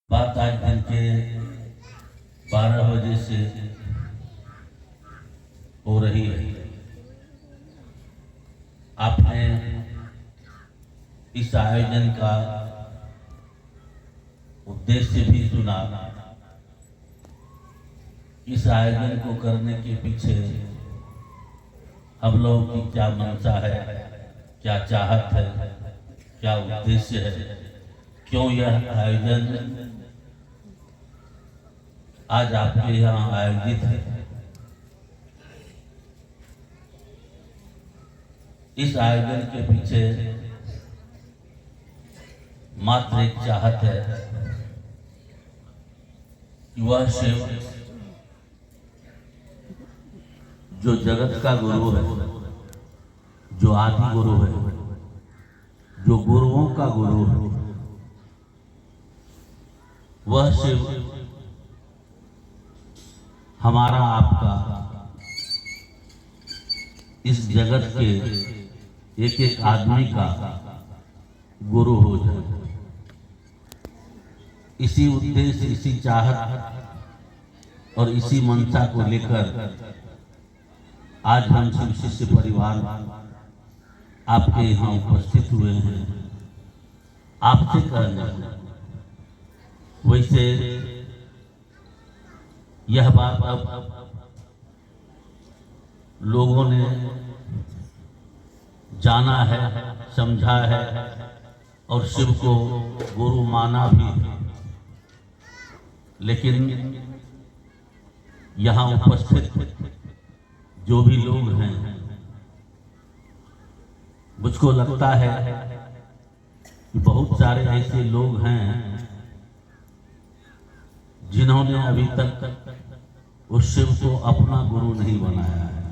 बात आज दिन के 12 बजे से हो रही है। आपने इस आयोजन का उद्देश्य भी सुना। इस आयोजन को करने के पीछे हम लोगों की क्या मंशा है, क्या चाहत है, क्या उद्देश्य है, क्यों यह आयोजन आज आपके यहाँ आयोजित है। इस आयोजन के पीछे मात्र एक चाहत है कि वह शिव जो जगत का गुरु है, जो आदि गुरु है, जो गुरुओं का गुरु है, वह शिव हमारा आपका इस जगत के एक एक आदमी का गुरु हो जाए। इसी उद्देश्य, इसी चाहत और इसी मंशा को लेकर आज हम शिव शिष्य परिवार आपके यहाँ उपस्थित हुए हैं। आपसे कहना वैसे यह बात अब लोगों ने जाना है, समझा है और शिव को गुरु माना भी है। लेकिन यहाँ उपस्थित जो भी लोग हैं, मुझको लगता है कि बहुत सारे ऐसे लोग हैं जिन्होंने अभी तक उस शिव को अपना गुरु नहीं बनाया है।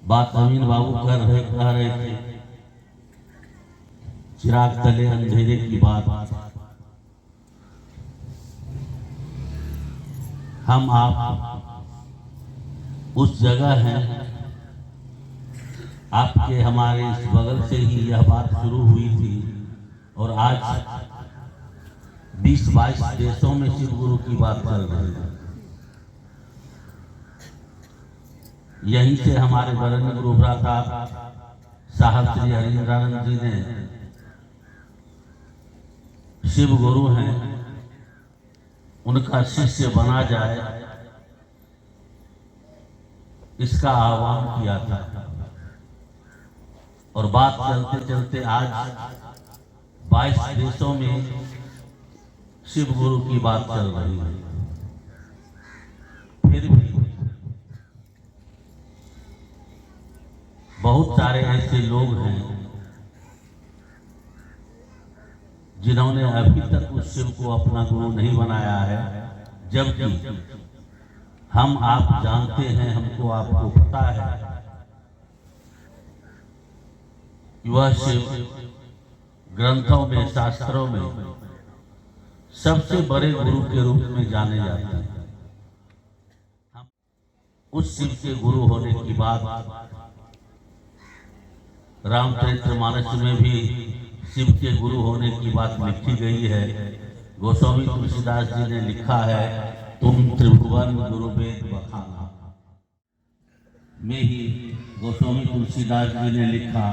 बात अमीन बाबू कह रहे थे, चिराग तले अंधेरे की बात। हम आप उस जगह हैं, आपके हमारे इस बगल से ही यह बात शुरू हुई थी और आज 20-22 देशों में शिव गुरु की बात चल रही है। यहीं से हमारे वरेण्य गुरु भ्राता साहब श्री हरिंद्रानंद जी ने शिव गुरु हैं, उनका शिष्य बना जाए, इसका आह्वान किया था। और बात चलते चलते आज 22 देशों में शिव गुरु की बात चल रही है। फिर भी बहुत सारे ऐसे लोग हैं जिन्होंने अभी तक उस शिव को अपना गुरु नहीं बनाया है, जबकि हम आप जानते हैं, हमको आपको पता है कि वह शिव ग्रंथों में, शास्त्रों में सबसे बड़े गुरु के रूप में जाने जाते हैं। उस शिव के गुरु होने की बात रामचरितमानस में भी शिव के गुरु होने की बात लिखी गई है। गोस्वामी तुलसीदास जी ने लिखा है, तुम त्रिभुवन गुरु वेद बखाना। में ही गोस्वामी तुलसीदास जी ने लिखा,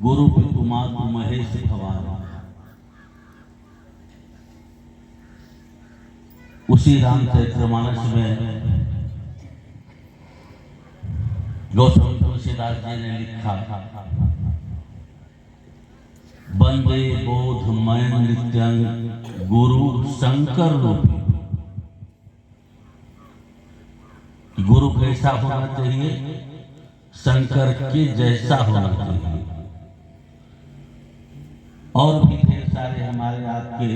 गुरु पितुमातु महेश भवाना। उसी रामचरितमानस में गोस्वामी तुलसीदास जी ने लिखा, वंदे बोधमय नित्यं गुरु शंकर रूपी। गुरु कैसा होना चाहिए? शंकर के जैसा होना चाहिए। और भी ढेर सारे हमारे आपके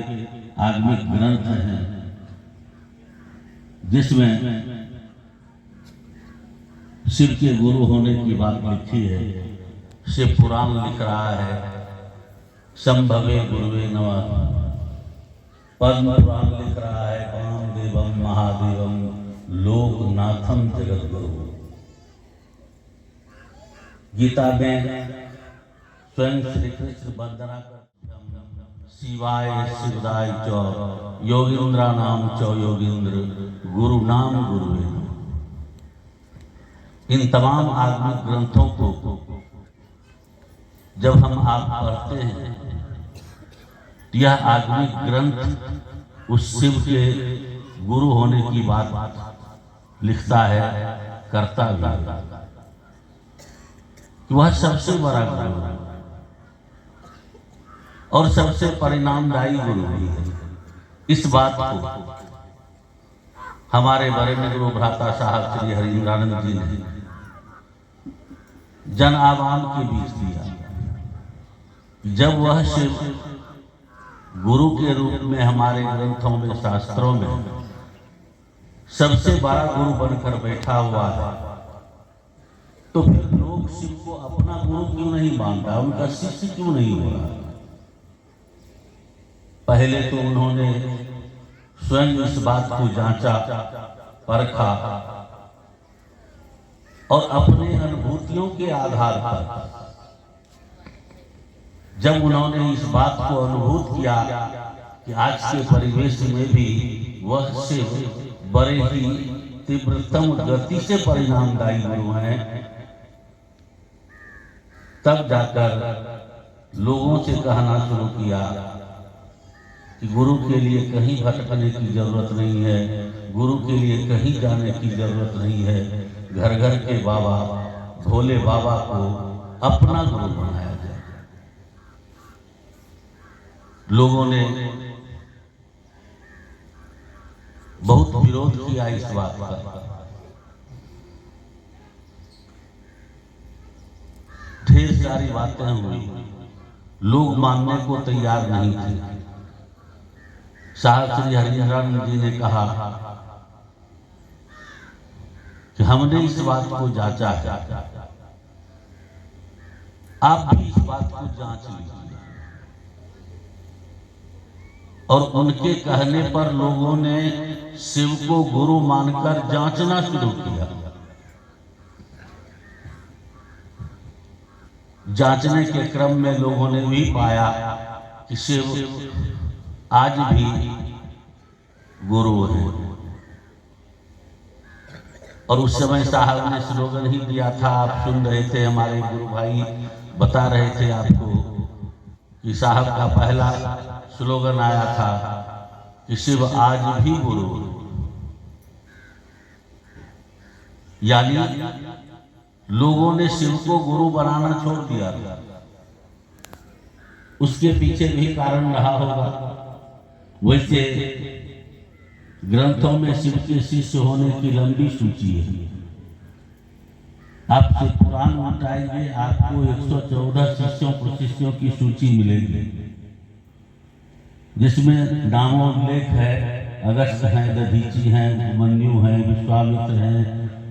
आगमिक ग्रंथ हैं जिसमें शिव के गुरु होने की बात लिखी है। शिव पुराण लिख रहा है, संभवे गुरुवे नमः। पद्म पुराण लिख रहा है, वामदेवम महादेवम लोकनाथम जगत गुरु। गीता में स्वयं श्री कृष्ण वंदना करते शिवाय शिवदाय च योगींद्रा नाम च योगींद्र गुरु नाम गुरुवे। इन तमाम आगमिक ग्रंथों को जब हम आप पढ़ते हैं, यह आगमिक ग्रंथ उस शिव के गुरु होने की बात लिखता है, करता भी है। वह सबसे बड़ा गुरु है और सबसे परिणामदायी गुरु भी है। इस बात को हमारे वरेण्य गुरु भ्राता साहब श्री हरिंद्रानंद जी ने जन आवाम के बीच दिया। जब वह शिव गुरु के रूप में हमारे ग्रंथों में, शास्त्रों में सबसे बड़ा गुरु बनकर बैठा हुआ है, तो फिर लोग शिव को अपना गुरु क्यों नहीं मानता, उनका शिष्य क्यों नहीं हो रहा? पहले तो उन्होंने स्वयं इस बात को जांचा, परखा और अपने अनुभूतियों के आधार पर जब उन्होंने इस बात को अनुभूत किया कि आज के परिवेश में भी वह शिव बड़े ही तीव्रतम गति से परिणामदायी गुरु हैं, तब जाकर लोगों से कहना शुरू किया कि गुरु के लिए कहीं भटकने की जरूरत नहीं है, गुरु के लिए कहीं जाने की जरूरत नहीं है। घर घर के बाबा, भोले बाबा को अपना गुरु बनाया जाए। लोगों ने बहुत विरोध किया इस बात का। ढेर सारी बातें हुई, लोग मानने को तैयार नहीं थे। साहब श्री हरिंद्रानंद जी ने कहा कि हमने इस बात को जांचा है, आप भी इस बात को जांच लीजिए। और उनके कहने पर लोगों ने शिव को गुरु मानकर जांचना शुरू किया। जांचने के क्रम में लोगों ने भी पाया कि शिव आज भी गुरु है। और उस समय साहब ने स्लोगन ही दिया था, आप सुन रहे थे, हमारे गुरु भाई बता रहे थे आपको कि साहब का पहला स्लोगन आया था कि शिव आज भी गुरु। यानी लोगों ने शिव को गुरु बनाना छोड़ दिया था। उसके पीछे भी कारण रहा होगा। वैसे ग्रंथों में शिव के शिष्य होने की लंबी सूची है। आपसे पुराण उठाएंगे, आपको 114 शिष्यों प्रशिष्यों की सूची मिलेगी, जिसमें नामोल्लेख है। अगस्त हैं, दधीची हैं, उपमन्यु हैं, विश्वामित्र हैं,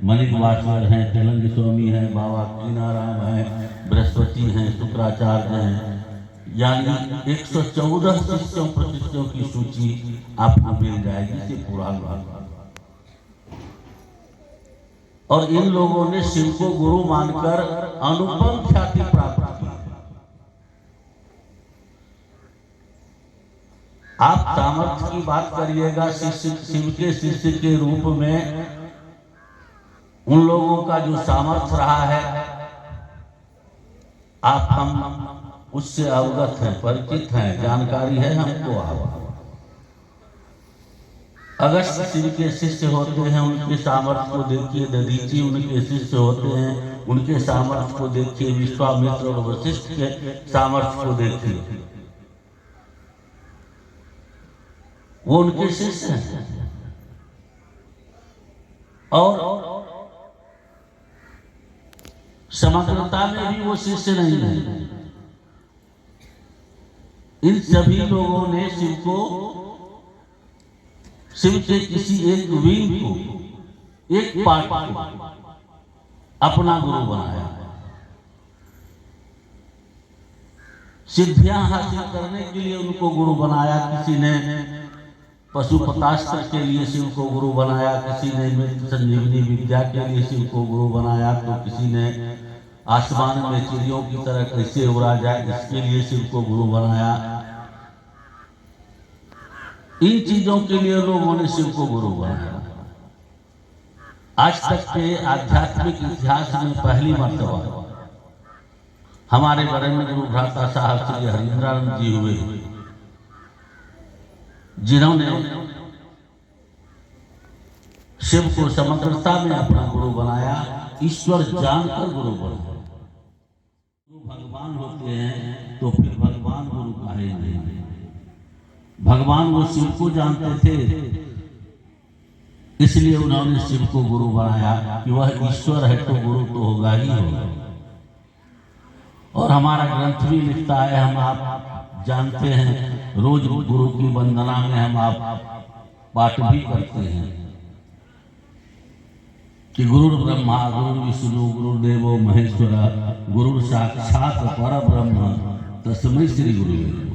मणिकवासवर हैं, तेलंग स्वामी हैं, बाबा कीनाराम हैं, बृहस्पति हैं, शुक्राचार्य हैं। यानी 114 शिष्यों प्रतिष्ठों की सूची आपको मिल जाएगी से पुराण। और इन लोगों ने शिव को गुरु मानकर अनुपम ख्याति प्राप्त की। आप सामर्थ्य की बात करिएगा, शिव के शिष्य के रूप में उन लोगों का जो सामर्थ्य रहा है, आप हम उससे अवगत हैं, परिचित हैं, जानकारी है हमको। अगस्त शिव के शिष्य होते हैं, उनके सामर्थ्य को देखिए। दधीची उनके शिष्य होते हैं, उनके सामर्थ्य को देखिए। विश्वामित्र और वशिष्ठ के सामर्थ्य को देखिए, वो उनके शिष्य हैं। और समग्रता में भी वो शिष्य नहीं है। इन सभी लोगों ने शिव के किसी एक विंग को, एक पार्ट को अपना गुरु बनाया। सिद्धियां हासिल करने के लिए उनको गुरु बनाया। किसी ने पशुपतास्त्र के लिए शिव को गुरु बनाया, किसी ने मृत संजीवनी विद्या के लिए शिव को गुरु बनाया, तो किसी ने आसमान में चिड़ियों की तरह कैसे उड़ा जाए इसके लिए शिव को गुरु बनाया। इन चीजों के लिए लोगों ने शिव को गुरु बनाया। आज तक के आध्यात्मिक इतिहास में पहली मर्तबा हमारे वरेण्य गुरु भ्राता साहब श्री हरिंद्रानंद जी हुए, जिन्होंने शिव को समग्रता में अपना गुरु बनाया, ईश्वर जानकर गुरु बनाया। गुरु भगवान होते हैं तो फिर भगवान गुरु काहे नहीं? भगवान वो शिव को जानते थे, इसलिए उन्होंने शिव को गुरु बनाया कि वह ईश्वर है तो गुरु तो होगा ही होगा। और हमारा ग्रंथ भी लिखता है, हम आप जानते हैं, रोज गुरु की वंदना में हम आप पाठ भी करते हैं कि गुरु ब्रह्मा गुरु विष्णु गुरुदेवो महेश्वरा गुरु साक्षात परब्रह्म तस्मै श्री गुरुवे।